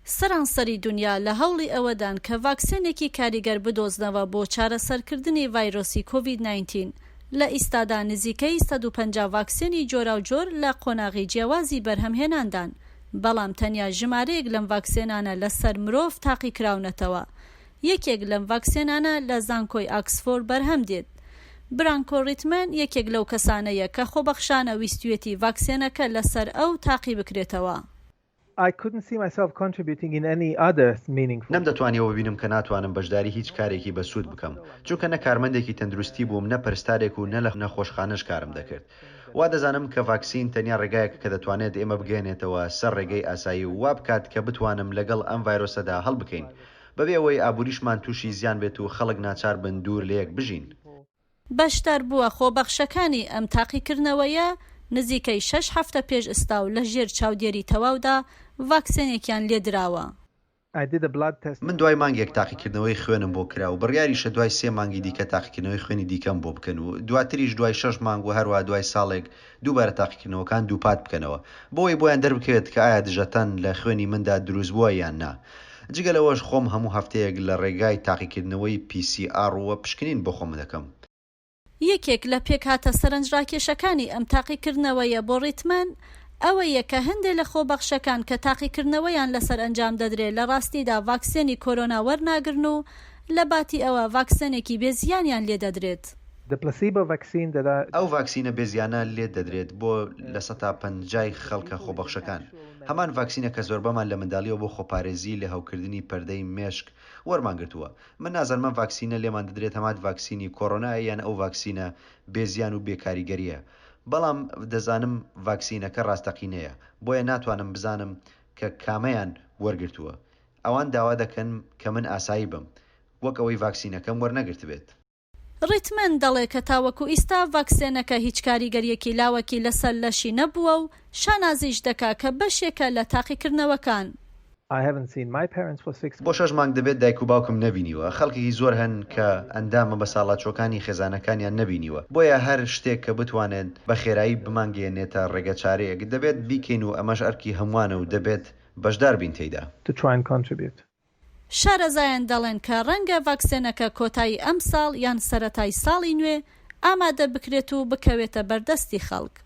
سەرانسەری دنیا لە هەوڵی ئەوەدان کە ڤاکسینێکی کاریگەر بدۆزنەوە بۆ چارەسەرکردنی ڤایرۆسی کۆڤید-19 لە ئیستادا نزیکەی 150 ڤاکسینی جۆراوجۆر لە قۆناغی جیاوازی بەرهەمهێناندان، بەڵام تەنیا ژمارەیەک لەم ڤاکسینانە لەسەر مرۆڤ تاقی کراونەتەوە. یەکێک لەم ڤاکسینانە لە زانکۆی ئاکسفۆرد بەرهەم دێت. برانکۆ ریتمن یەکێک لەو کەسانەیە کە خۆبەخشانە ویستوێتی ڤاکسینەکە لەسەر ئەو تاقی بکرێتەوە. نەمدەتوانیەوە بینم کە ناتوانم بەشداری هیچ کارێکی بەسوود بکەم، چونکە نە کارمەندێکی تەندروستی بووم، نە پەرستارێک و نە لە نەخۆشخانەش کارم دەکرد. وا دەزانم کە ڤاکسین تەنیا ڕێگایەکە کە دەتوانێت ئێمە بگەێنێتەوە سەر ڕێگەی ئاسایی و وا بکات کە بتوانم لەگەڵ ئەم ڤایرۆسەدا هەڵبکەین، بەبێ ئەوەی ئابووریشمان تووشی زیان بێت و خەڵک ناچار بن دوور لە یەک بژین. بەشدار بووە خۆبەخشەکانی ئەم تاقیکردنەوەیە نزیکەی 6 هەفتە پێش ئێستا و لە ژێر چاودێری تەواودا ڤاکسینێکیان لێدراوە. من دوای مانگێک تاقیکردنەوەی خوێنم بۆ کرا و بڕیاریشە دوای 3 مانگی دیکە تاقیکردنەوەی خوێنی دیکەم بۆ بکەن و دواتریش دوای 6 مانگ و هەروە دوای ساڵێک دووبارە تاقیکردنەوەکان دووپات بکەنەوە بۆی بۆیان دەربکەوێت کە ئایا دژەتەن لە خوێنی مندا دروست بووە یان نا. جگەلەوەش خۆم هەموو هەفتەیەک لە ڕێگای تاقیکردنەوەی PCR وە پشکنین بۆ خۆم دەکەم. یەکێک لە پێکهاتە سەرنجڕاکێشەکانی ئەم تاقیکردنەوەیە بۆ ڕیتمن ئەوەیە کە هەندێک لە خۆبەخشەکان کە تاقیکردنەوەیان لەسەر ئەنجام دەدرێت لە ڕاستیدا ڤاکسینی کۆرۆنا وەرناگرن و لە باتی ئەوە ڤاکسینێکی بێزیانیان لێ دەدرێت. ئەو ڤاکسینە بێزیانە لێ دەدرێت بۆ لە 150 خەڵکە خۆبەخشەکان. هەمان ڤاکسینە کە زۆربەمان لە منداڵیەوە بۆ خۆپارێزی لە هەوکردنی پەردەی مێشک وەرمانگرتووە. من نازانم ڤاکسینە لێمان دەدرێت هەمان ڤاکسینی کۆرۆنا یان ئەو ڤاکسینە بێزیان و بێکاریگەریە، بەڵام دەزانم ڤاکسینەکە ڕاستەقینەیە، بۆیە ناتوانم بزانم کە کامەیان وەرگرتووە. ئەوان داوا دەکەن کە من ئاسایی بم وەک ئەوەی ڤاکسینەکەم وەرنەگرت بێت. ریتمن دەڵێ کە تاوەکو ئیستا ڤاکسینەکە هیچ کاریگەریەکی لاوەکی لەسەر لەشی نەبووە و شانازیش دەکا کە بەشێکە لە تاقیکردنەوەکان. بۆ 6 مانگ دەبێت دایک و باوکم نەبینیوە. خەڵکی زۆر هەن کە ئەندامە بە ساڵاتچۆکانی خێزانەکانیان نەبینیوە، بۆیە هەر شتێک کە بتوانێت بە خێرایی بمانگەێنێتە ڕێگە چارەیەک دەبێت بیکەین و ئەمەش ئەرکی هەمووانە و دەبێت بەشدار بین تێیدا. شارەزایان دەڵێن کە ڕەنگە ڤاکسینەکە کۆتایی ئەم ساڵ یان سەرەتای ساڵی نوێ ئامادە بکرێت و بکەوێتە بەردەستی خەڵک.